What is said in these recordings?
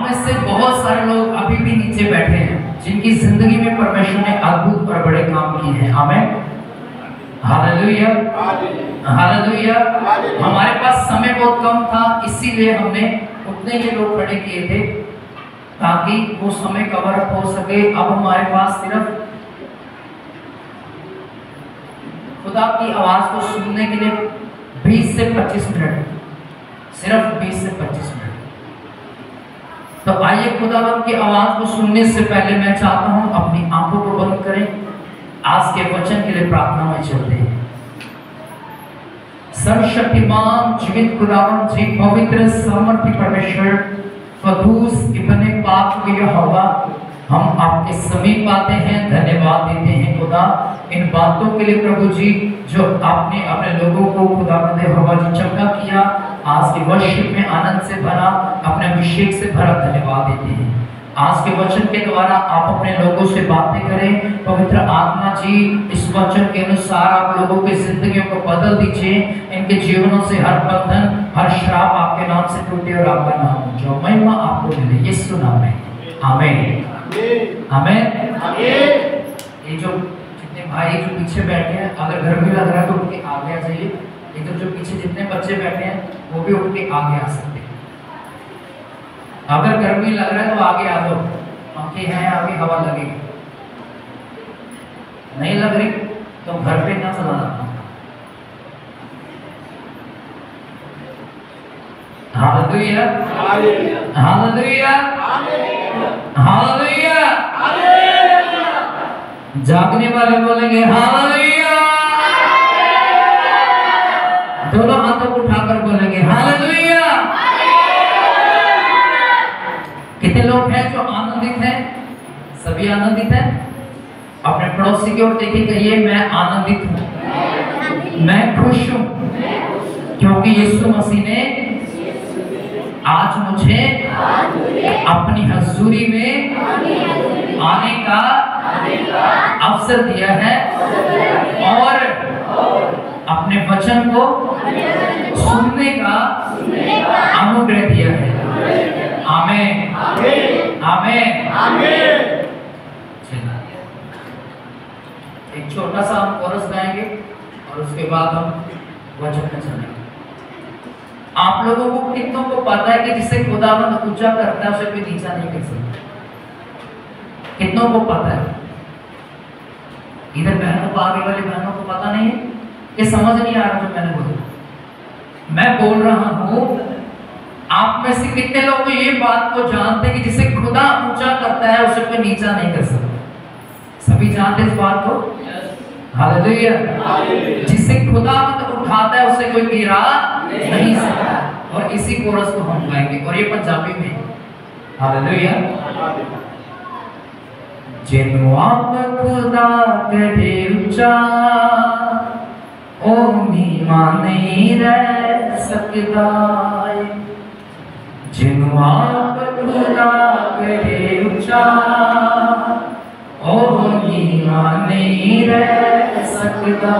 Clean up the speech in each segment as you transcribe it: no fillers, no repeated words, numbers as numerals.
आप में से बहुत सारे लोग अभी भी नीचे बैठे हैं जिनकी जिंदगी में परमेश्वर ने अद्भुत और बड़े काम किए हैं। आमीन, हालेलुया, हालेलुया। हमारे पास समय बहुत कम था, इसीलिए हमने उतने ही लोग खड़े किए थे ताकि वो समय कवर अप हो सके। अब हमारे पास सिर्फ खुदा की आवाज को सुनने के लिए 20 से 25 मिनट, सिर्फ 20 से 25 मिनट। तो आइए खुदावंद की आवाज को सुनने से पहले मैं चाहता हूं अपनी आंखों को बंद करें, आज के वचन के लिए प्रार्थना में चलते हैं। सर्वशक्तिमान जीवित खुदावंद जी, पवित्र सामर्थ्य परमेश्वर, कदूस इब्ने पाक यहोवा, हम आपके समीप आते हैं, धन्यवाद देते हैं खुदा इन बातों के लिए प्रभु जी जो आपने अपने लोगों को खुदावंद यहोवा जी चंगा किया, आज के वर्षिप में आनंद से भरा, अपने अभिषेक से भरा। धन्यवाद देते हैं आज के वचन के द्वारा आप अपने लोगों से बातें करें। पवित्र आत्मा जी, इस वचन के अनुसार आप लोगों की जिंदगियों को बदल दीजिए, इनके जीवनों से हर बंधन, हर श्राप आपके नाम से टूटे और आपका नाम जो महिमा आपको मिले, यीशु नाम में। आमीन, आमीन, आमीन। ये जो जितने भाई जो पीछे बैठे हैं, अगर गर्मी लग रहा है तो उठ के आगे आ जाइए। इधर जो पीछे जितने बच्चे बैठे हैं वो भी उठ के आगे आ सकते हैं। अगर गर्मी लग रहा है तो आगे आ जाओ, पंखे हैं आगे, हवा लगेगी। नहीं लग रही तो घर पे ना चलाना। Hallelujah, hallelujah, hallelujah. जागने वाले बोलेंगे हालेलुया, दोनों हाथों को उठाकर बोलेंगे हालेलुया। कितने लोग हैं जो आनंदित हैं? सभी आनंदित हैं? अपने पड़ोसी की ओर देखिए, कहिए मैं आनंदित हूं, मैं खुश हूं, क्योंकि यीशु मसीह ने आज मुझे अपनी हजूरी में आने का अवसर दिया है और अपने वचन को सुनने का अनुग्रह दिया है। आमीन, आमीन, आमीन। एक छोटा सा हम कोरस गाएंगे और उसके बाद हम वचन में चलेंगे। आप लोगों को कितनों को पता है कि जिसे खुदावंद ऊंचा करता है उसे कोई नीचा नहीं कर सकता? कितनों को पता है? इधर बहनों को, आगे वाली बहनों को पता नहीं है? ये समझ नहीं आ रहा जो मैंने बोला। मैं बोल रहा हूं, आप में से कितने लोग ये बात को जानते हैं कि जिसे खुदा ऊंचा करता है उसे कोई नीचा नहीं कर सकता? सभी जानते इस बात को? हालेलुया। जिसे खुदा उठाता है उसे कोई गिरा नहीं सकता। और इसी कोरस को हम गाएंगे और ये पंजाबी में। हालेलुया। जिन्हों आप खुदा करे ऊंचा, ओ नीवा नहीं रह सकता। जिन्हों आप खुदा करे ऊंचा, ओ नीवा नहीं रह सकता।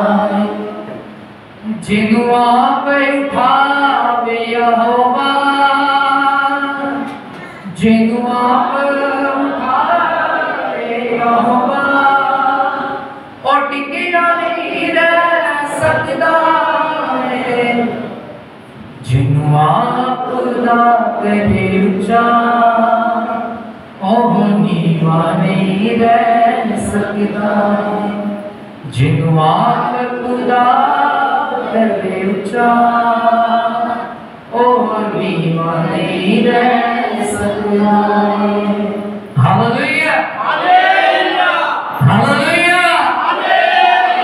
जिन्हों आप उठावे यहोवा, जिन्हों आप उठावे यहोवा, और टिकिया नहीं रह सकता है। जिन्हों आप खुदा करे ऊंचा, ओह नीवा नहीं रह सकता। जिन्हों आप खुदा करे ऊंचा, ओह नीवा नहीं रह सकता। Hallelujah, hallelujah, hallelujah.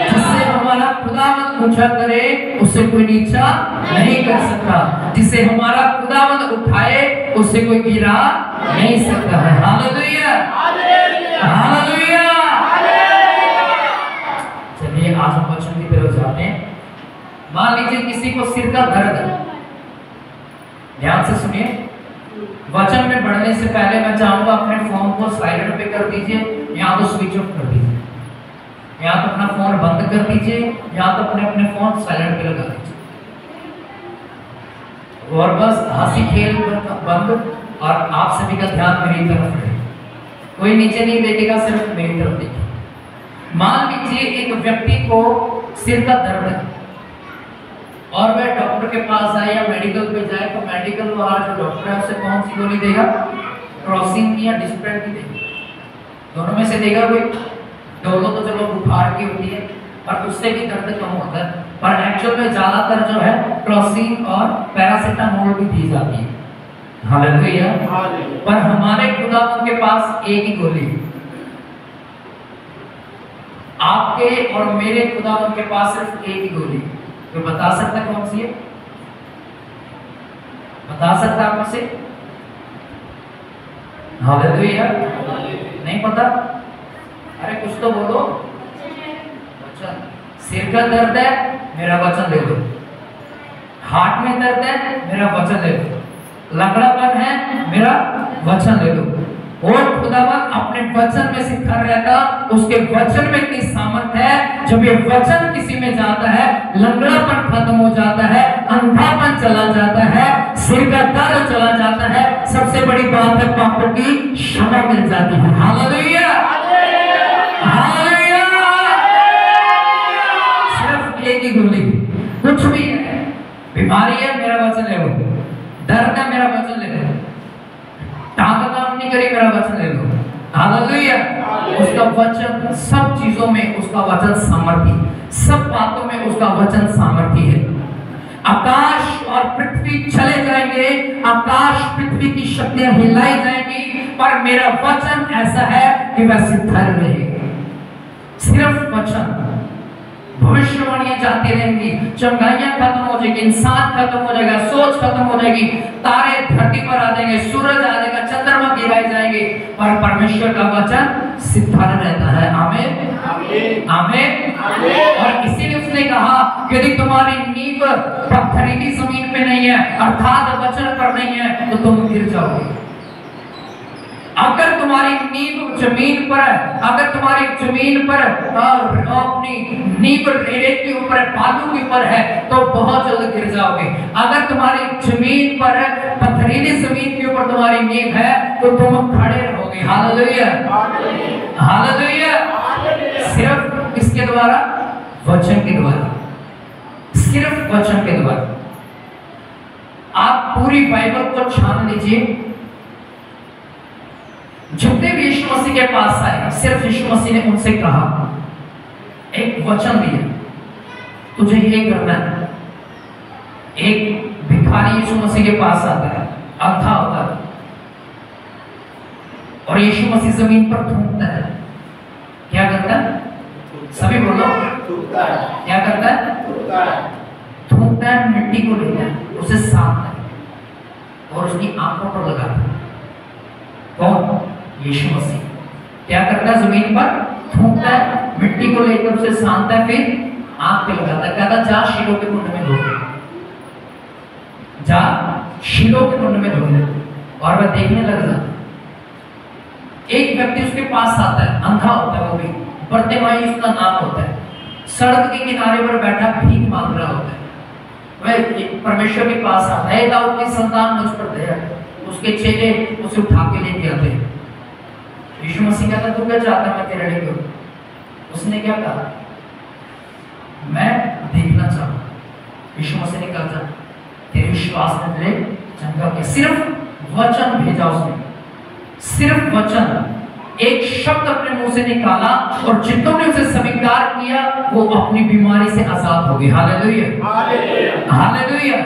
जिससे हमारा खुदावंद ऊंचा करे उसे कोई नीचा नहीं कर सकता। जिसे हमारा खुदावंद उठाए उसे कोई गिरा नहीं सकता है। Hallelujah, hallelujah. चलिए आज हम वचन की तरफ जाते हैं। मान लीजिए किसी को सिर का दर्द है, ध्यान से सुनिए। वचन में बढ़ने से पहले मैं चाहूंगा अपने फोन को साइलेंट पे कर दीजिए, या तो स्विच ऑफ कर दीजिए, या तो अपना फोन बंद कर दीजिए, या तो अपने फोन साइलेंट पे लगा दीजिए। और बस हंसी खेल बंद, और आप सभी का ध्यान मेरी तरफ है, कोई नीचे नहीं देखेगा, सिर्फ मेरी तरफ देखेगा। मान लीजिए एक व्यक्ति को सिर का दर्द है और वह डॉक्टर के पास आए या मेडिकल पे जाए, तो मेडिकल वाला जो डॉक्टर है उसे कौन सी गोली देगा? क्रॉसिंग की या डिस्प्रेड की देगा? दोनों में से देगा कोई? दोनों तो चलो बुखार की होती है और उससे भी दर्द कम होता है, पर एक्चुअल में ज्यादातर जो है क्रॉसिंग और पैरासीटामोल भी दी जाती है। हालेलुया। पर हमारे खुदावंद के पास एक ही गोली है। आपके और मेरे खुदावंद के पास सिर्फ एक ही गोली है। तो बता सकता कौन सी है? बता सकता आप मुझसे? हालेलुया। नहीं पता? अरे कुछ तो बोलो। वचन। सिर का दर्द है, मेरा वचन ले लो। हार्ट में दर्द है, मेरा वचन ले लो। लंगड़ापन है, मेरा वचन ले लो। और खुदावन अपने वचन में से कर रहता, उसके वचन में इतनी सामर्थ है, जब ये वचन किसी में जाता है, लंगड़ापन खत्म हो जाता है, अंधापन चला जाता है, सिर का दर्द चला जाता है, सबसे बड़ी बात है पापों की क्षमा मिल जाती है। Hallelujah, hallelujah. सिर्फ एक ही गोली, कुछ भी है, बीमारी है, मेरा वचन ले लो, दर्द है, मेरा वचन ले लो, टांग काम नहीं करी, मेरा वचन ले लो। हालेलुया। उसका वचन, सब चीजों में उसका वचन सामर्थी, सब बातों में उसका वचन सामर्थी है। आकाश और पृथ्वी चले जाएंगे, आकाश पृथ्वी की शक्तियां हिलाई जाएंगी, पर मेरा वचन ऐसा है कि वह सिद्ध रहेगा। सिर्फ वचन। भविष्यवाणियां जाती रहेंगी, चंगाइयां खत्म हो जाएगी, इंसान खत्म हो जाएगा, सोच खत्म हो जाएगी, तारे धरती पर आ जाएंगे, सूरज आ जाएगा, चंद्रमा गिराए जाएंगे, पर परमेश्वर का वचन सिद्ध रहता है। आमीन, आमीन। और इसीलिए उसने कहा यदि तुम्हारी नींव पत्थरीली जमीन पे नहीं है, अर्थात वचन पर नहीं है, तो तुम गिर जाओगे। अगर तुम्हारी नींव जमीन पर है, अगर तुम्हारी जमीन पर अपनी नींव रेत के ऊपर, बालू के ऊपर है, तो बहुत जल्द गिर जाओगे। अगर तुम्हारी जमीन पर, पथरीली जमीन के ऊपर तुम्हारी नींव है, तो तुम खड़े रहोगे। Hallelujah, hallelujah. सिर्फ किसके द्वारा? वचन के द्वारा, सिर्फ वचन के द्वारा। आप पूरी बाइबल को छान लीजिए, जितने भी यीशु मसीह के पास आए, सिर्फ यीशु मसीह ने उनसे कहा, एक वचन दिया, तुझे ये करना है। एक भिखारी यीशु मसीह के पास आता है, अंधा होता है, और यीशु मसीह जमीन पर थूकता है। क्या करता है? सभी बोलो। क्या करता है? थूकता है, मिट्टी को लेता है, उसे सानता है और उसकी आंखों पर लगाता है। कौन? यीशु मसीह। क्या करता है? जमीन पर थूकता है, मिट्टी को लेकर उसे सानता है, फिर आंख पे लगाता है, कहता जा शीलो के कुंड में धो ले, जा शीलो के कुंड में धो ले, और वह देखने लग जाता है। एक व्यक्ति उसके पास आता है, अंधा होता है, वो भी बर्तिमाई उसका नाम होता है, सड़क के किनारे पर बैठा भीख मांग रहा होता है। वह परमेश्वर के पास आता है, दाऊद की संतान मुझ पर दया। उसके चेले उसे उठा के लेके आते हैं। यीशु मसीह कहता तू क्या चाहता मैं तेरे लिए करूं? उसने क्या कहा? मैं देखना चाहूं। यीशु मसीह ने कहा तेरे विश्वास ने तुझे चंगा किया। सिर्फ वचन भेजा उसने, सिर्फ वचन, एक शब्द अपने मुंह से निकाला और जितनों ने उसे स्वीकार किया वो अपनी बीमारी से आजाद हो गए। Hallelujah, hallelujah.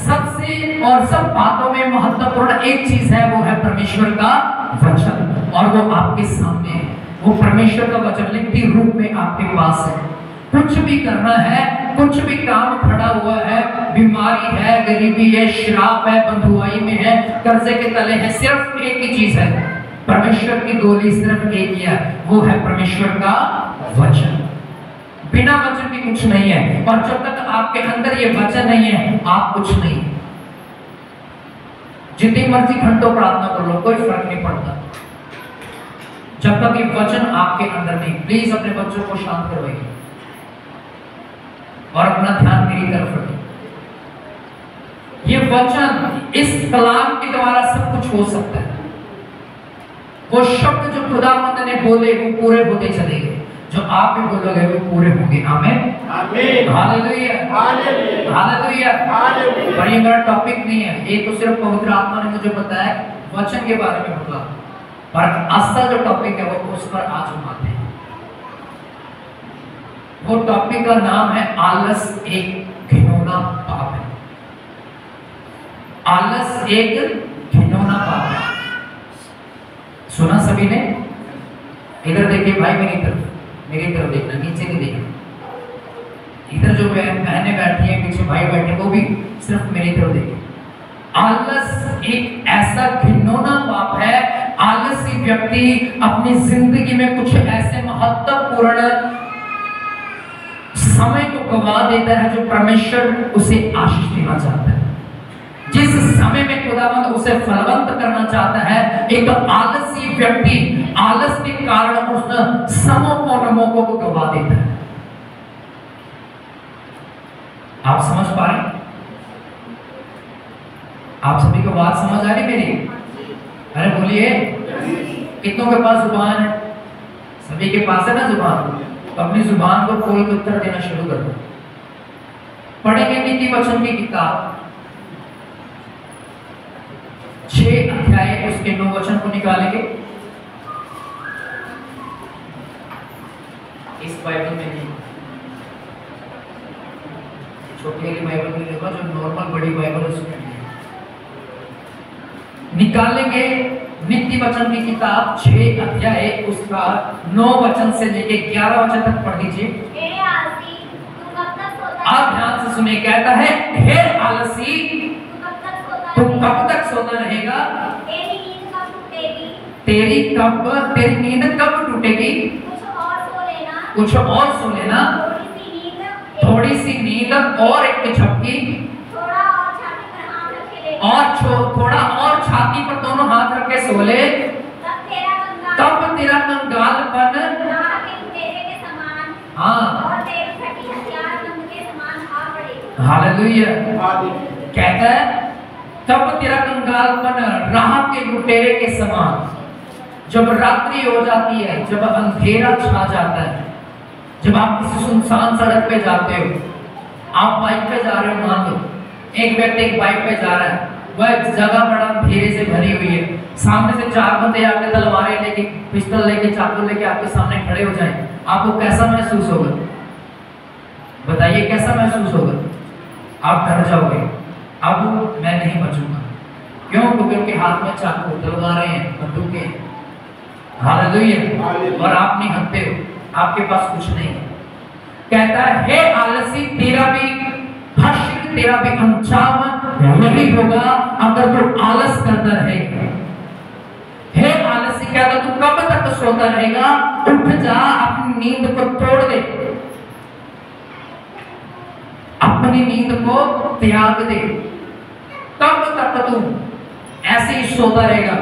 सबसे और सब बातों में महत्वपूर्ण एक चीज है, वो है परमेश्वर का वचन, और वो आपके सामने है। वो परमेश्वर का वचन लिखती रूप में आपके पास है। कुछ भी करना है, कुछ भी काम खड़ा हुआ है, बीमारी है, गरीबी है, श्राप है, बंधुआई में है, कर्जे के तले है, सिर्फ एक ही चीज है, परमेश्वर की गोली सिर्फ एक ही है, वो है परमेश्वर का वचन। बिना वचन के कुछ नहीं है, और जब तक आपके अंदर ये वचन नहीं है आप कुछ नहीं। जितनी मर्जी घंटों प्रार्थना कर लो, कोई फर्क नहीं पड़ता जब तक ये वचन आपके अंदर नहीं। प्लीज अपने बच्चों को शांत करवाइए और अपना ध्यान मेरी तरफ रखिए। ये वचन, इस इस कलाम के द्वारा सब कुछ हो सकता है। वो शब्द जो खुदावंद ने बोले वो पूरे होते चलेंगे, जो आप भी बोलोगे वो पूरे होंगे। आमीन आमीन हालेलुया हालेलुया हालेलुया हालेलुया। पर ये मेरा टॉपिक नहीं है, ये तो सिर्फ पवित्र आत्मा ने मुझे बताया वचन के बारे में बोला, पर असल जो टॉपिक है वो उस पर आज हम आते हैं। वो टॉपिक का नाम है आलस एक घिनौना पाप है। आलस एक घिनौना पाप है। सुना सभी ने? इधर देखिए भाई, मेरी तरफ देखना, नीचे नहीं देखना। इधर जो बहनें बैठी हैं, पीछे भाई बैठे, वो भी सिर्फ मेरी तरफ देखें। आलस एक ऐसा घिनौना पाप है। आलसी व्यक्ति अपनी जिंदगी में कुछ ऐसे महत्वपूर्ण समय को गवा देता है जो परमेश्वर उसे आशीष देना चाहता है, जिस समय में खुदावंद उसे फलवंत करना चाहता है। एक आलसी व्यक्ति आलस के कारण उस समों को गवा देता है। आप समझ पा रहे? आप सभी को बात समझ आ रही मेरी? अरे बोलिए, कितनों के पास जुबान है? सभी के पास है ना जुबान? तो अपनी जुबान को खोल के उत्तर देना शुरू कर दो। पढ़ेंगे नीति वचन की किताब 6 अध्याय, उसके 9 वचन को निकालेंगे। इस बाइबल में नहीं, छोटी वाली बाइबल में देखो, जो नॉर्मल बड़ी बाइबल उसमें निकालेंगे। नीति वचन की किताब 6 अध्याय, उसका 9 वचन से लेके 11 वचन तक पढ़ लीजिए। आप ध्यान से सुनिए, कहता है, हे आलसी, तू कब तक सोता रहेगा? तेरी नींद कब टूटेगी? कुछ और सो लेना, थोड़ी सी नींद और एक झपकी, और थोड़ा और छाती पर दोनों हाथ रख के सो ले, तब तेरा कंगालपन हालेलुया कहता है, तब तेरा कंगालपन राह के लुटेरे के समान। जब रात्रि हो जाती है, जब अंधेरा छा जाता है, जब आप किसी सुनसान सड़क पे जाते हो, आप बाइक पे जा रहे हो, मान लो एक व्यक्ति एक बाइक पे जा रहा है, वह जगह बड़ा अंधेरे से भरी हुई है, सामने से 4 बंदे आके तलवारें लेके, पिस्टल लेके, चाकू लेके आपके सामने खड़े हो जाएं, आपको कैसा महसूस होगा? बताइए कैसा महसूस होगा? आप डर जाओगे, अब मैं नहीं बचूंगा। क्यों? क्योंकि उनके हाथ में चाकू, तलवारें हैं, बंदूकें हैं। हालेलुया। और आप नहीं हटते हो, आपके पास कुछ नहीं है। कहता है, हे आलसी, तेरा भी हश्र, तेरा भी अंजाम यही होगा अगर तू आलस करता रहेगा। हे आलसी, कहता तू कब तक सोता रहेगा? उठ जा, अपनी नींद को तोड़ दे, अपनी नींद को त्याग दे। कब तक तू ऐसे ही सोता रहेगा?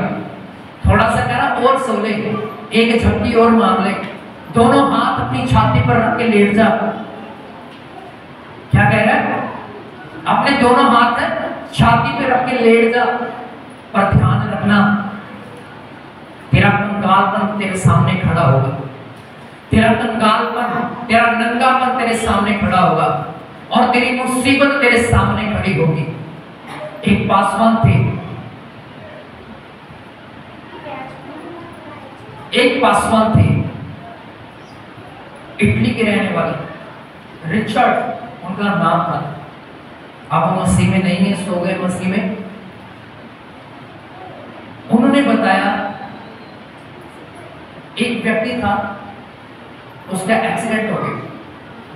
थोड़ा सा करा और सो ले, एक झपकी और मार ले, दोनों हाथ अपनी छाती पर रख के लेट जा। क्या कह रहा है? अपने दोनों हाथ छाती पे रख के लेट जा। पर ध्यान रखना, तेरा कंगालपन तेरे सामने खड़ा होगा, तेरा कंगालपन, तेरा नंगापन तेरे सामने खड़ा होगा, और तेरी मुसीबत तेरे सामने खड़ी होगी। एक पासवान थे, इटली के रहने वाले, रिचर्ड उनका नाम था। अब वो मसीह में नहीं है, सो गए मसीह में। उन्होंने बताया, एक व्यक्ति था, उसका एक्सीडेंट हो गया।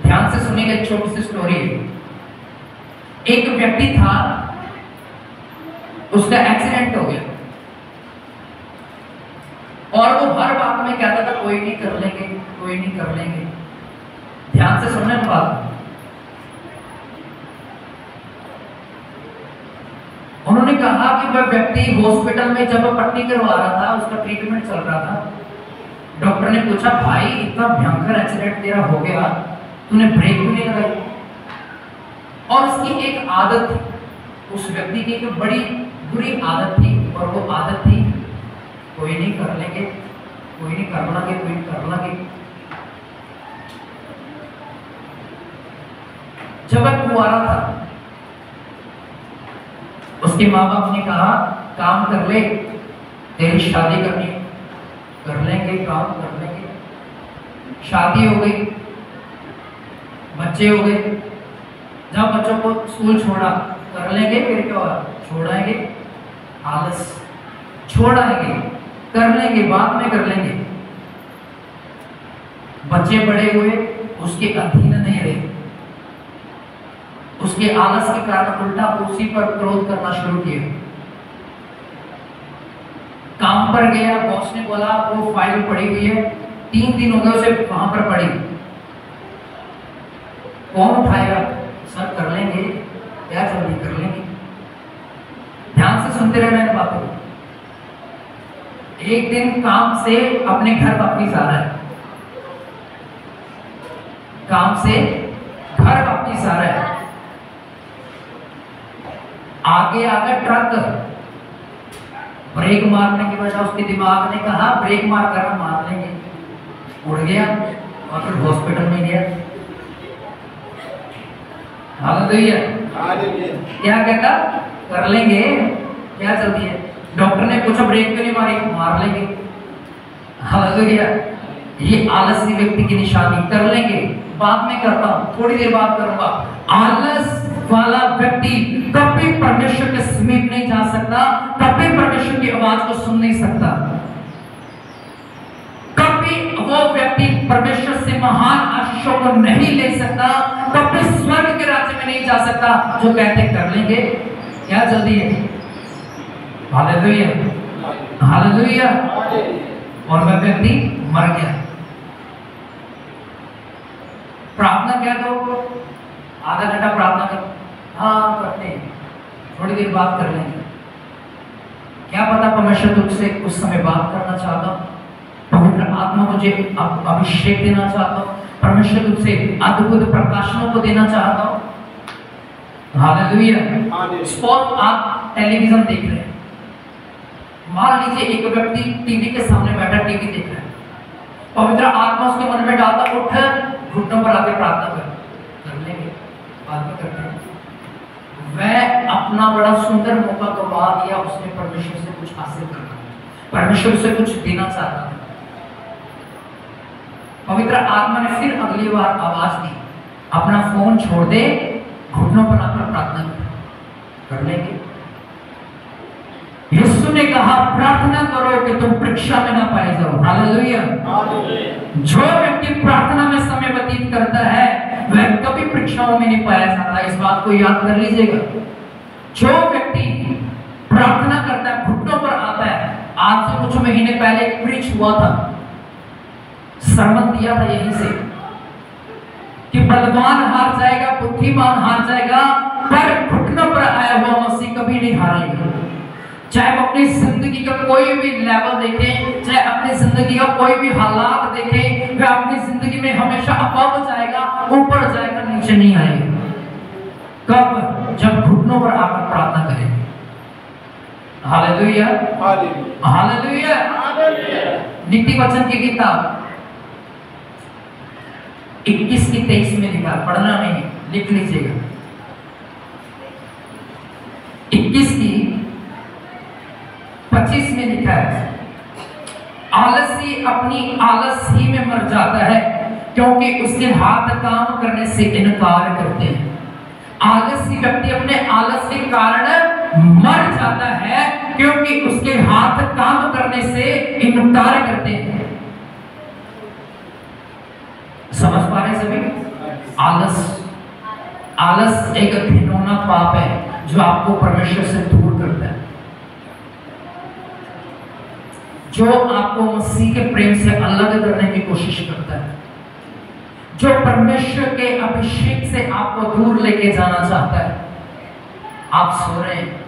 ध्यान से सुनिएगा, एक छोटी सी स्टोरी है। एक व्यक्ति था, उसका एक्सीडेंट हो गया, और वो हर बात में कहता था, कोई नहीं कर लेंगे, कोई नहीं कर लेंगे। ध्यान से सुनने बात। उन्होंने कहा कि वह व्यक्ति हॉस्पिटल में जब पट्टी करवा रहा था, उसका ट्रीटमेंट चल रहा था, डॉक्टर ने पूछा, भाई इतना भयंकर एक्सीडेंट तेरा हो गया, तूने ब्रेक क्यों नहीं लगाई? और उसकी एक आदत थी, उस व्यक्ति की एक बड़ी बुरी आदत थी, और वो आदत थी कोई नहीं कर लेंगे, कोई नहीं कर लेंगे, कोई नहीं कर लेंगे। जब वह कुंवारा था, उसके माँ बाप ने कहा काम कर ले, तेरी शादी करनी, कर लेंगे, काम कर लेंगे। शादी हो गई, बच्चे हो गए। जब बच्चों को स्कूल छोड़ा, कर लेंगे, फिर क्या हुआ, छोड़ाएंगे, आलस, छोड़ाएंगे, कर लेंगे, बाद में कर लेंगे। बच्चे बड़े हुए, उसके अधीन नहीं रहे, उसके आलस के कारण उल्टा उसी पर क्रोध करना शुरू किया। काम पर गया, बॉस ने बोला वो फाइल पड़ी हुई है, 3 दिन हो गए उसे वहां पर पड़ी, कौन उठाएगा, सर कर लेंगे, क्या जल्दी कर लेंगे। ध्यान से सुनते रहना इन बातों को। एक दिन काम से अपने घर वापिस आ रहा है, काम से घर वापिस आ रहा है, आगे आगे ट्रक, ब्रेक मारने की वजह उसके दिमाग ने कहा ब्रेक मार कर हम मार लेंगे, उड़ गया और फिर हॉस्पिटल में गया। हालेलुया, क्या कहता, कर लेंगे, क्या जल्दी है। डॉक्टर ने पूछा ब्रेक क्यों नहीं मारी, मार लेंगे। हालेलुया, ये आलसी व्यक्ति की निशानी। कर लेंगे, बाद में करता हूं, थोड़ी देर बाद करूंगा। आलस वाला व्यक्ति कभी परमेश्वर के समीप नहीं जा सकता, कभी परमेश्वर की आवाज को सुन नहीं सकता, कभी वो व्यक्ति परमेश्वर से महान आशीषों को नहीं ले सकता, कभी स्वर्ग के राज्य में नहीं जा सकता। जो कहते कर लेंगे, क्या जल्दी है। Hallelujah, hallelujah. और वह व्यक्ति मर गया। प्रार्थना क्या दो, आधा घंटा प्रार्थना कर, हाँ करते हैं, थोड़ी देर बात कर लेंगे। क्या पता परमेश्वर तुझसे उस समय बात करना चाहता हूं, पवित्र आत्मा मुझे अभिषेक देना चाहता हूं, परमेश्वर तुझसे अद्भुत प्रकाशनों को देना चाहता हूं। हालेलुया। स्पॉट आप टेलीविजन देख रहे हैं, मान लीजिए एक व्यक्ति टीवी के सामने बैठा टीवी देख रहा है, पवित्र आत्मा उसके मन में डालता, उठ घुटनों पर आके प्रार्थना कर लेंगे, बाद में करते हैं। वह अपना बड़ा सुंदर मौका गवा दिया, उसने परमेश्वर से कुछ हासिल करना, परमेश्वर से कुछ देना चाहता था। पवित्र आत्मा ने फिर अगली बार आवाज दी, अपना फोन छोड़ दे, घुटनों पर आकर प्रार्थना कर लेंगे। यीशु ने कहा प्रार्थना करो कि तुम परीक्षा में ना पाए जाओ। हालेलुया। जो व्यक्ति प्रार्थना में समय व्यतीत करता है वह कभी परीक्षाओं में नहीं पाया जाता, इस बात को याद कर लीजिएगा। जो व्यक्ति प्रार्थना करता है, घुटनों पर आता है, आज से कुछ महीने पहले एक प्रीच हुआ था, सरमन दिया था यहीं से कि बलवान हार जाएगा, बुद्धिमान हार जाएगा, पर घुटनों पर आया हुआ मसीह कभी नहीं हारेगा। चाहे वो अपनी जिंदगी का कोई भी लेवल देखें, चाहे अपनी जिंदगी का कोई भी हालात देखें, वह अपनी जिंदगी में हमेशा अबव जाएगा, ऊपर जाएगा, नीचे नहीं आएगा। कब? जब घुटनों पर आकर प्रार्थना करेंगे। Hallelujah, hallelujah. नीति वचन की किताब 21 की 23 में लिखा, पढ़ना नहीं, लिख लीजिएगा। 21 की 25 में लिखा है, आलसी अपनी आलस ही में मर जाता है क्योंकि उसके हाथ काम करने से इनकार करते हैं। आलसी व्यक्ति अपने आलस के कारण मर जाता है क्योंकि उसके हाथ काम करने से इनकार करते हैं। समझ पा रहे सभी? आलस एक घिनौना पाप है जो आपको परमेश्वर से दूर करता है, जो आपको मसीह के प्रेम से अलग करने की कोशिश करता है, जो परमेश्वर के अभिषेक से आपको दूर लेके जाना चाहता है। आप सो रहे हैं,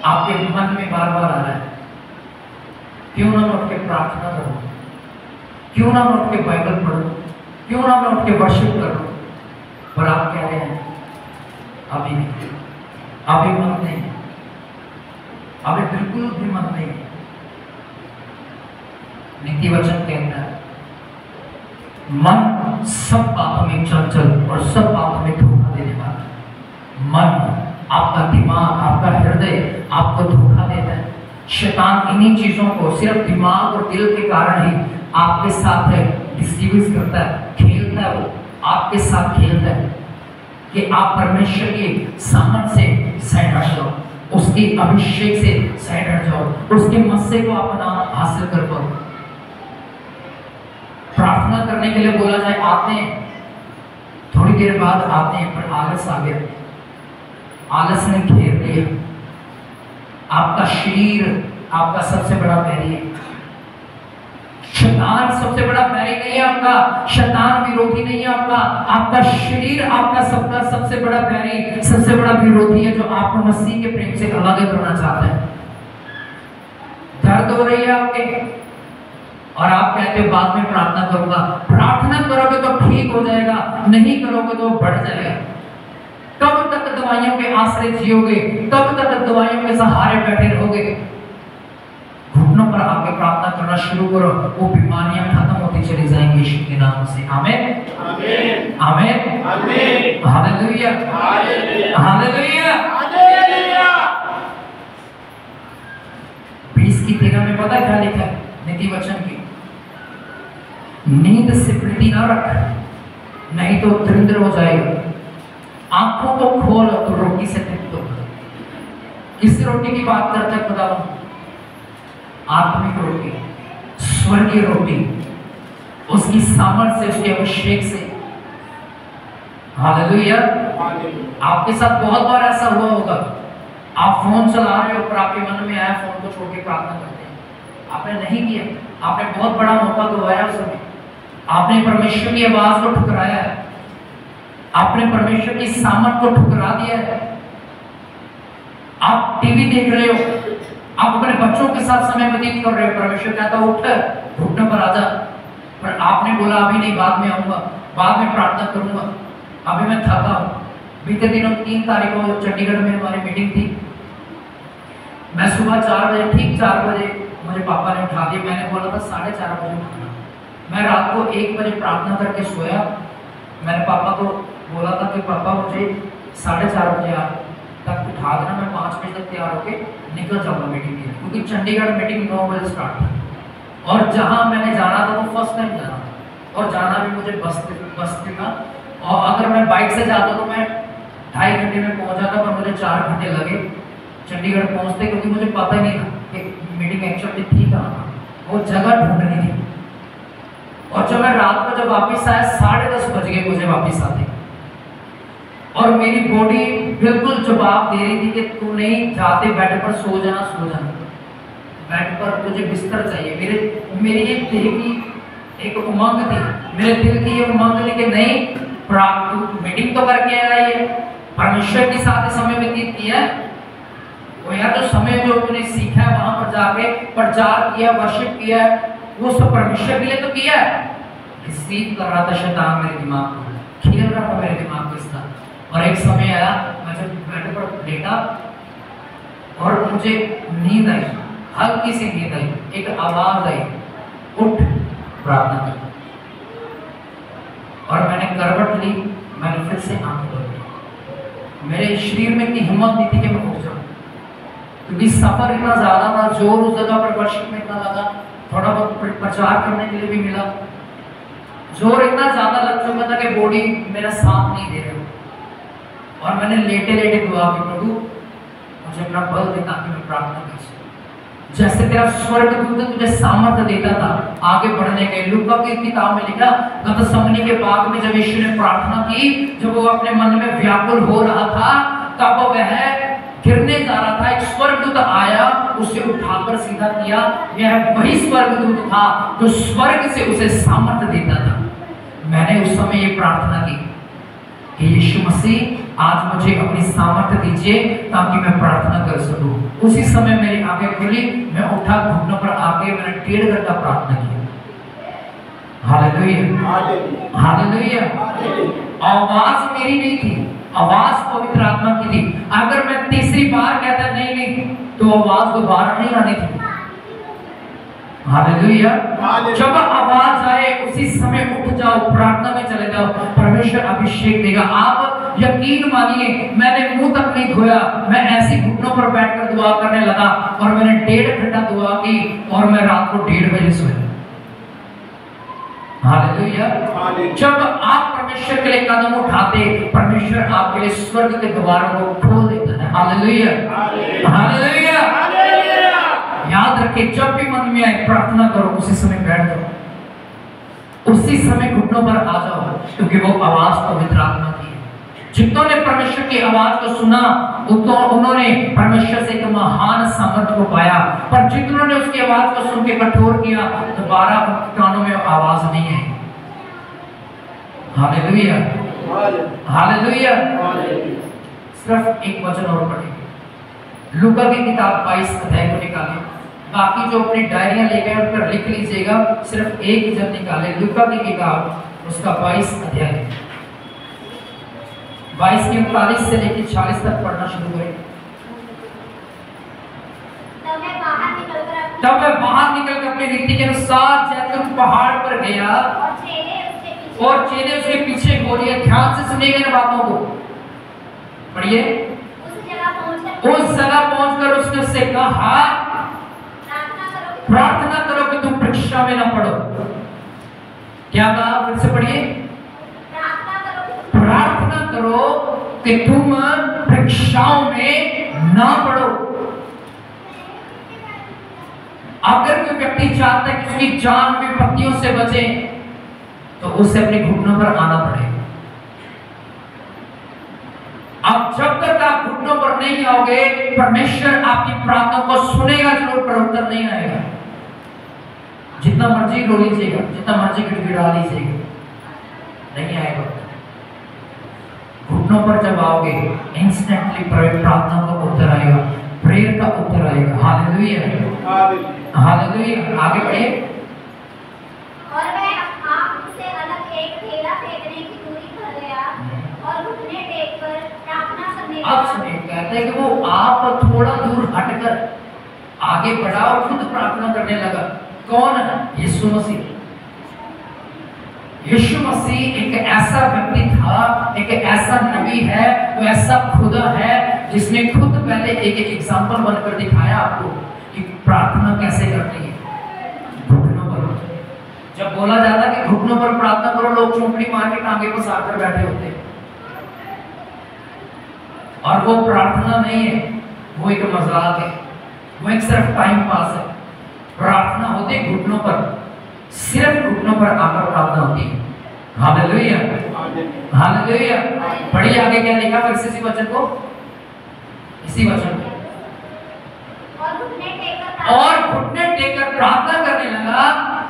आपके मन में बार बार आ रहा है, क्यों ना मैं उठ के प्रार्थना करूं, क्यों ना मैं उठ के बाइबल पढ़ूं, क्यों ना मैं उठ के वर्शिप करूं, पर आप कह रहे हैं अभी नहीं, अभी मत नहीं, अभी बिल्कुल भी मन नहीं है। नीति वचन कहता है मन सब बातों में चंचल और सब बातों में धोखा देने वाला। मन, आपका दिमाग, आपका हृदय आपको धोखा देता है। शैतान इन्हीं चीजों को सिर्फ दिमाग और दिल के कारण ही आपके साथ डिस्ट्रीब्यूट करता है, खेलता है। वो आपके साथ खेलता है कि आप परमेश्वर की सामर्थ से साइड हट जाओ, उसकी अभिषेक से साइड हट जाओ, उसके मस्से को अपना हासिल कर पाओ। प्रार्थना करने के लिए बोला जाए, आते हैं, थोड़ी देर बाद आते हैं, पर आलस आ गया, आलस ने घेर लिया। आपका शरीर आपका सबसे बड़ा बैरी है। शैतान सबसे बड़ा बैरी नहीं है आपका, शैतान विरोधी नहीं है आपका, आपका शरीर आपका सबसे बड़ा बैरी, सबसे बड़ा विरोधी है, जो आपको मसीह के प्रेम से अलग करना चाहता है। दर्द हो रही है आपके और आप कहते हो बाद में प्रार्थना करूंगा। प्रार्थना करोगे तो ठीक हो जाएगा, नहीं करोगे तो बढ़ जाएगा। कब तक दवाइयों के आश्रय जियोगे? कब तक दवाइयों के सहारे बैठे रहोगे? घुटनों पर आके प्रार्थना करना शुरू करो, वो बीमारियां खत्म होती चली जाएंगी यीशु के नाम से। आमीन, आमीन, आमीन, आमीन, हालेलुया, हालेलुया, हालेलुया। 20:13 में पता क्या लिखा है नीति वचन की? नींद से प्रीति ना रख, नहीं तो दरिद्र हो जाएगा। आंखों को खोल तो रोटी से तृप्त हो। किस रोटी की बात करता है खुदा? आत्मिक रोटी, स्वर्गीय रोटी, उसकी सामर्थ से, उसके अभिषेक से। हालेलुया। आपके साथ बहुत बार ऐसा हुआ होगा, आप फोन चला रहे हो पर आपके मन में आया फोन को छोड़ के प्रार्थना करते हैं। आपने नहीं किया, आपने बहुत बड़ा मौका गवाया उस समय। आपने परमेश्वर की आवाज को ठुकराया है, आपने परमेश्वर की सामर्थ को ठुकरा दिया है। आप टीवी देख रहे हो, आप अपने बच्चों के साथ समय व्यतीत कर रहे हो, परमेश्वर कहता है उठ, घुटनों पर आ जा, पर आपने बोला अभी नहीं, बाद में आऊंगा, बाद में प्रार्थना करूंगा, अभी मैं थका हूं। बीते दिनों 3 तारीख को चंडीगढ़ में हमारी मीटिंग थी। मैं सुबह 4 बजे, ठीक 4 बजे मुझे पापा ने उठा दिया। मैंने बोला था 4:30 बजे उठना। मैं रात को 1 बजे प्रार्थना करके सोया। मैंने पापा को बोला था कि पापा मुझे 4:30 बजे तक उठा देना, मैं 5 बजे तक तैयार होके निकल जाऊंगा मीटिंग के लिए, क्योंकि चंडीगढ़ मीटिंग 9 बजे स्टार्ट थी और जहां मैंने जाना था वो फर्स्ट टाइम जाना था और जाना भी मुझे बस पे था। और अगर मैं बाइक से जाता तो मैं 2.5 घंटे में पहुंच जाता, पर मुझे 4 घंटे लगे चंडीगढ़ पहुंचते, क्योंकि मुझे पता ही नहीं था कि मीटिंग एक्चुअली थी कहाँ, वो जगह ढूंढनी थी। और जब मैं रात को जब वापस आया 10:30 बज गए मुझे वापस आते, और मेरी बॉडी बिल्कुल जवाब दे रही थी कि तू नहीं जाते, बेड पर सो जाना, सो जाना, बेड पर तुझे बिस्तर चाहिए। मेरी ये दिल की एक उमंग थी, मेरे दिल की ये उमंग थी कि नहीं, तू मीटिंग तो करके आया है, परमेश्वर के साथ समय व्यतीत किया है, वो यार जो समय जो तूने सीखा है वहां पर जाके प्रचार किया, वर्शिप किया है, वो सब परमेश्वर के लिए तो किया है। रिसीव कर रहा था शैतान मेरे दिमाग को, खेल रहा था मेरे दिमाग के साथ। और एक समय आया, मैं जब बेड पर लेटा और मुझे नींद आई, हल्की सी नींद आई, एक आवाज आई, उठ प्रार्थना कर। और मैंने करवट ली, मैंने फिर से आंखें खोली। मेरे शरीर में इतनी हिम्मत नहीं थी कि मैं उठ जाऊं, क्योंकि सफर इतना ज्यादा था, जोर उस जगह पर वर्शिप में इतना लगा, थोड़ा बहुत प्रचार करने के लिए भी मिला, जोर इतना ज्यादा लग चुका था कि बॉडी मेरा साथ नहीं दे रहा। और मैंने लेटे लेटे दुआ की, प्रभु मुझे अपना बल देता कि मैं प्रार्थना कर सकूं, जैसे तेरा स्वर्गदूत तुझे सामर्थ्य देता था आगे बढ़ने के। लूका की किताब में लिखा, गतसमनी के बाग में जब यीशु ने प्रार्थना की, जब वो अपने मन में व्याकुल हो रहा था, तब वह गिरने जा रहा था, एक स्वर्गदूत आया, उसे उठाकर सीधा किया। यह वही स्वर्गदूत था जो स्वर्ग से उसे सामर्थ्य देता था। मैंने उस समय ये प्रार्थना की कि यीशु मसीह आज मुझे अपनी सामर्थ्य दीजिए ताकि मैं प्रार्थना कर सकूं। उसी समय मेरी आंखें खुली, मैं उठा, घुटनों पर आके मैंने 1.5 घंटा प्रार्थना किया। Hallelujah, hallelujah. आवाज मेरी नहीं थी, आवाज पवित्र आत्मा की थी। अगर मैं तीसरी बार कहता नहीं नहीं तो कि वो आवाज दोबारा नहीं आनी थी। हालेलुया। जब आवाज आए उसी समय उठ जाओ, प्रार्थना में चले जाओ, परमेश्वर अभिषेक देगा। आप यकीन मानिए, मैंने मुंह तक नहीं धोया, मैं ऐसे घुटनों पर बैठकर दुआ करने लगा और मैंने 1.5 घंटा दुआ की और मैं रात को 1:30 बजे सोया। हालेलुया। जब आप परमेश्वर के लिए कदम उठाते, परमेश्वर आपके लिए स्वर्ग के द्वारों को खोल देता है। Hallelujah, hallelujah. याद रखिए, जब भी मन में आए प्रार्थना करो, उसी समय बैठ जाओ, उसी समय घुटनों पर आ जाओ, क्योंकि वो आवाज पवित्र आत्मा की है। जितनों ने परमेश्वर की आवाज को सुना उन्होंने परमेश्वर से एक महान सामर्थ को पाया, पर जितनों ने उसकी आवाज को सुन के कठोर किया, दोबारा उनके कानों में आवाज नहीं आई। Hallelujah, hallelujah. सिर्फ एक वचन और पढ़ेंगे, लूका की किताब 22 अध्याय को निकालें। बाकी जो अपनी डायरियां लेके उन पर लिख लीजिएगा, सिर्फ एक ही जन निकाले। लूका की किताब उसका 22 अध्याय 22 के 39 से लेकर 40 तक पढ़ना शुरू करें। तब मैं बाहर निकलकर अपनी रीति के अनुसार जैतून पहाड़ पर गया और चेले उसके पीछे हो लिए। ध्यान से सुनिएगा इन बातों को, पढ़िए। उस जगह पहुंचकर उसने उससे कहा, प्रार्थना करो कि तुम परीक्षा में ना पड़ो। क्या कहा? फिर से पढ़िए। प्रार्थना करो कि तुम परीक्षाओं में ना पड़ो। अगर कोई व्यक्ति चाहता है कि उसकी जान विपत्तियों से बचे, तो उसे अपने घुटनों पर आना पड़ेगा। अब जब तक आप घुटनों पर नहीं आओगे, परमेश्वर आपकी प्रार्थना को सुनेगा जरूर, पर उत्तर नहीं आएगा। जितना मर्जी रो लीजिएगा, जितना मर्जी गिड़गिड़ा लीजिएगा, नहीं आएगा। घुटनों पर जब आओगे, इंस्टेंटली प्रार्थना का उत्तर आएगा, प्रेयर का उत्तर आएगा। Hallelujah, hallelujah. आगे बढ़िए। और वह आपसे अलग एक ठेला फेंकने की दूरी पर गया और घुटने टेककर प्रार्थना करने लगा। अब सुनिए, कहते हैं कि वो आप थोड़ा दूर हटकर आगे बढ़ा और खुद प्रार्थना करने लगा। कौन? यीशु मसीह। यीशु मसीह एक ऐसा व्यक्ति था, एक ऐसा नबी है, वो ऐसा खुदा है जिसने खुद पहले एक एग्जाम्पल बनकर दिखाया आपको कि प्रार्थना कैसे करनी है। घुटनों पर जब बोला जाता कि घुटनों पर प्रार्थना करो, लोग चौंकड़ी मार के टांगे पर साकर बैठे होते। और वो प्रार्थना नहीं है, वो एक मजाक है, वो एक सिर्फ टाइम पास है। प्रार्थना होती है घुटनों पर, सिर्फ घुटनों पर आकर प्रार्थना होती है। Hallelujah, hallelujah. पढ़िए आगे क्या लिखा फिर इसी वचन को, इसी वचन को। और घुटने टेककर प्रार्थना करने लगा,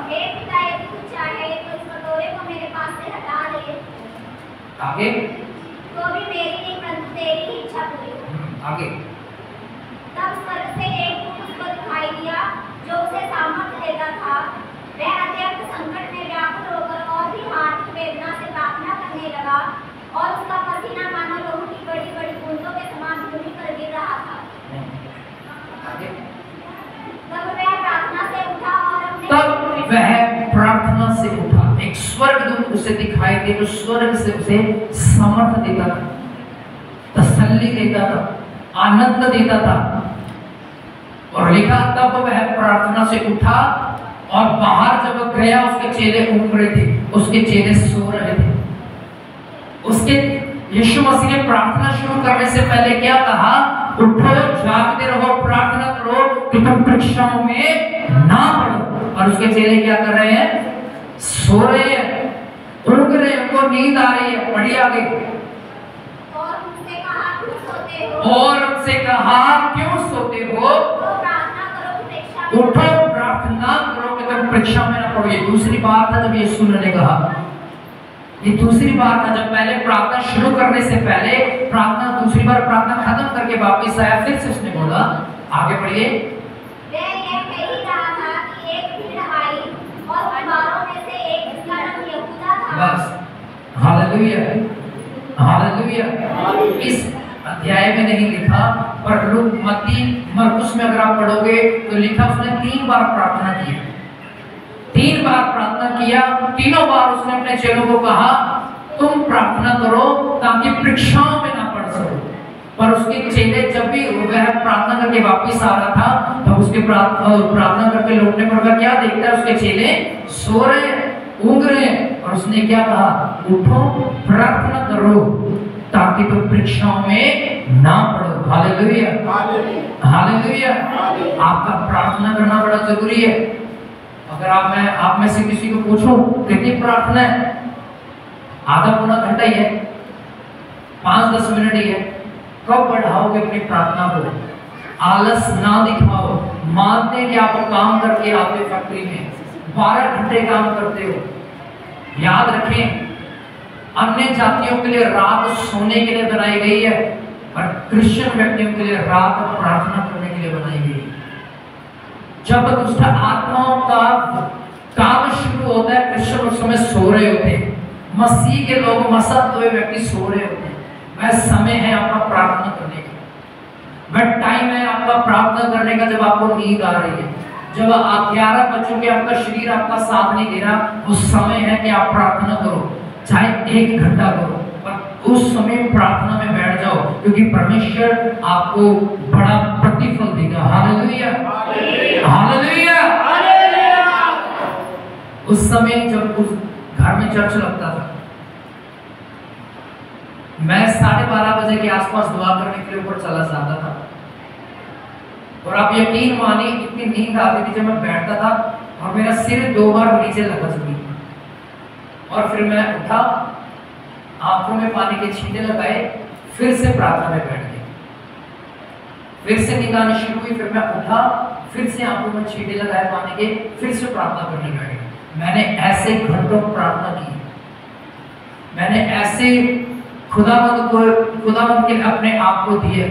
हे पिता, यदि तू चाहे तो इस कटोरे को मेरे पास से हटा दे। आगे। तो भी मेरी नहीं, परंतु तेरी ही इच्छा पूरी हो। आगे। तब स्वर्ग से एक दूत उसको दिखाई दिया जो उसे सामर्थ्य देता था। वह अत्यंत संकट में व्याकुल होकर और भी हाथ की वेदना से प्रार्थना करने लगा और उसका पसीना मानो लहू की बड़ी बड़ी बूंदों के समान भूमि पर गिर रहा था। आगे। तब वह प्रार्थना से उठा और एक स्वर्गदूत उसे दिखाई दे, जो स्वर्ग से उसे समर्थ देता था, तसल्ली देता था, आनंद देता था। और लिखा, तब वह प्रार्थना से उठा और बाहर जब गया, उसके चेले ऊँग रहे थे, उसके चेले सो रहे थे। उसके यीशु मसीह ने प्रार्थना शुरू करने से पहले क्या कहा? उठो, जागते रहो, प्रार्थना करो कि तुम परीक्षाओं में ना पड़ो। और उसके चेले क्या कर रहे हैं? सो रहे हैं, ऊँग रहे हैं, उनको नींद आ रही है। पढ़िए आगे। और उनसे कहा, क्यों सोते हो? और उनसे कहा, क्यों सोते हो? उठो, प्रार्थना करो कि तुम परीक्षा में ना पड़ो। ये दूसरी बार था जब यीशु ने कहा, ये दूसरी बार था जब पहले प्रार्थना शुरू करने से पहले प्रार्थना, दूसरी बार प्रार्थना खत्म करके वापस आया, फिर से उसने बोला। आगे बढ़िए। वह यह कह ही रहा था कि एक भीड़ आई और कुमारों में से एक, जिसका नाम यहूदा था। बस। Hallelujah, hallelujah. इस अध्याय में नहीं लिखा पर लूक मत्ती मरकुस में अगर आप पढ़ोगे तो लिखा उसने 3 बार प्रार्थना की, 3 बार प्रार्थना किया। तीनों बार उसने अपने चेलों को कहा तुम प्रार्थना करो ताकि परीक्षाओं में ना पड़ सको। पर उसके चेले जब भी वह प्रार्थना करके वापस आ रहा था तो उसके प्रार्थना करके लौटने पर वह क्या देखता है, उसके चेले सो रहे, ऊँग रहे। और उसने क्या कहा, उठो प्रार्थना करो ताकि तुम परीक्षाओं में ना पड़ो। Hallelujah, hallelujah. आपका प्रार्थना करना बड़ा जरूरी है। अगर आप में से किसी को पूछो कितनी प्रार्थना है, आधा पौना घंटा ही है, 5-10 मिनट ही है, कब बढ़ाओगे अपनी प्रार्थना को? आलस ना दिखाओ। मानते हैं कि आप काम करके आते फैक्ट्री में 12 घंटे काम करते हो। याद रखें, अन्य जातियों के लिए रात सोने के लिए बनाई गई है और क्रिश्चियन व्यक्तियों के लिए रात प्रार्थना करने के लिए बनाई गई है। जब दुष्ट आत्माओं का काम शुरू होता है, क्रिश्चियन उस समय सो रहे होते हैं, मसीह के लोग मसद हुए व्यक्ति सो रहे होते हैं। वह समय है आपका प्रार्थना करने का, वह टाइम है आपका प्रार्थना करने का जब आपको नींद आ रही है, जब आप 11 बज चुके, आपका शरीर आपका साथ नहीं दे रहा, उस समय है कि आप प्रार्थना करो, चाहे 1 घंटा करो, पर उस समय प्रार्थना में बैठ जाओ, क्योंकि परमेश्वर आपको बड़ा प्रतिफल देगा। Hallelujah, hallelujah. उस समय जब उस घर में चर्च लगता था, मैं 12:30 बजे के आसपास दुआ करने के लिए ऊपर चला जाता था। और आप यकीन मानिए इतनी नींद आती थी जब मैं बैठता था और मेरा सिर 2 बार नीचे लगा चुकी थी। और फिर मैं उठा, आंखों में पानी के छींटे लगाए, फिर से प्रार्थना में बैठ गया, फिर से नींद आनी शुरू हुई, फिर मैं उठा, फिर से आंखों में छींटे लगाए पानी के, फिर से प्रार्थना करने बैठ गया। मैंने ऐसे घंटों प्रार्थना की, मैंने ऐसे खुदावंद के अपने आप को दिए,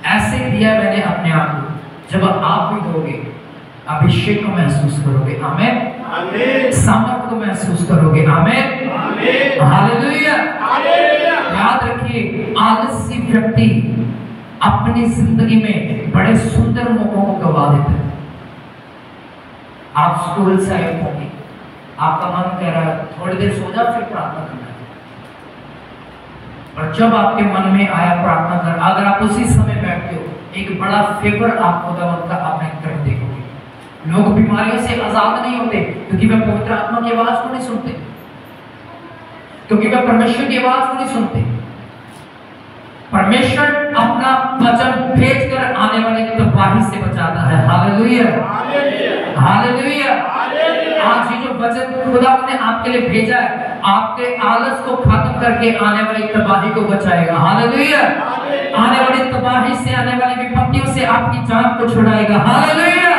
ऐसे दिया मैंने अपने आप को। जब आप भी दोगे, अभिषेक को महसूस करोगे, आमेन, आमेन। सामर्थ को महसूस करोगे, आमेन, आमेन। Hallelujah, hallelujah. याद रखिए, आलसी व्यक्ति अपनी जिंदगी में बड़े सुंदर मौकों को गवा देता है। आप स्कूल से आए होंगे, आपका मन कह रहा है थोड़ी देर सो जा, फिर प्रार्थना करना है। और जब आपके मन में आया प्रार्थना कर, अगर आप उसी समय बैठते हो, एक बड़ा फेवर आपको का अपने तरफ देखोगे। लोग बीमारियों से आजाद नहीं होते क्योंकि वे पवित्र आत्मा की आवाज को नहीं सुनते, क्योंकि वे परमेश्वर की आवाज को नहीं सुनते। परमेश्वर अपना वचन भेजकर आने वाले तबाही से बचाता है। Hallelujah, hallelujah. आज ये जो वचन खुदा ने आपके लिए भेजा है, आपके आलस को खत्म करके आने वाली तबाही को बचाएगा। हालेलुया, आने वाली तबाही से, आने वाली विपत्तियों से आपकी जान को छुड़ाएगा। हालेलुया,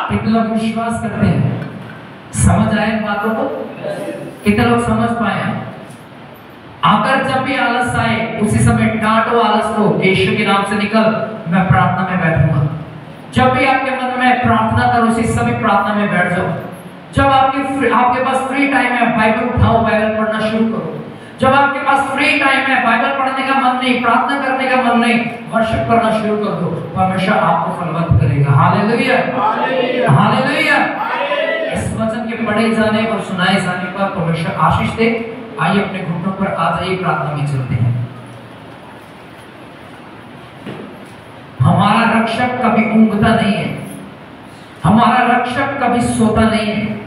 कितने लोग विश्वास करते हैं? समझ आए इन बातों को? कितने लोग समझ पाए हैं? अगर जब भी आलस आए, उसी समय डांटो आलस को, यीशु के नाम से निकल, मैं प्रार्थना में बैठूंगा। जब भी आपके मन में प्रार्थना करो, उसी समय प्रार्थना में बैठ जाओ। जब आपके पास फ्री टाइम है, बाइबल उठाओ, बाइबल पढ़ना शुरू करो। जब आपके पास फ्री टाइम है, बाइबल पढ़ने का मन नहीं, प्रार्थना करने का मन नहीं, वर्शिप करना शुरू कर दो, परमेश्वर आपको फलवंत करेगा। Hallelujah, hallelujah. इस वचन के पढ़े जाने और सुनाए जाने पर परमेश्वर आशीष दे। आइए अपने घुटनों पर आ जाइए, प्रार्थना में चलते हैं। हमारा रक्षक कभी ऊँघता नहीं है, हमारा रक्षक कभी सोता नहीं है।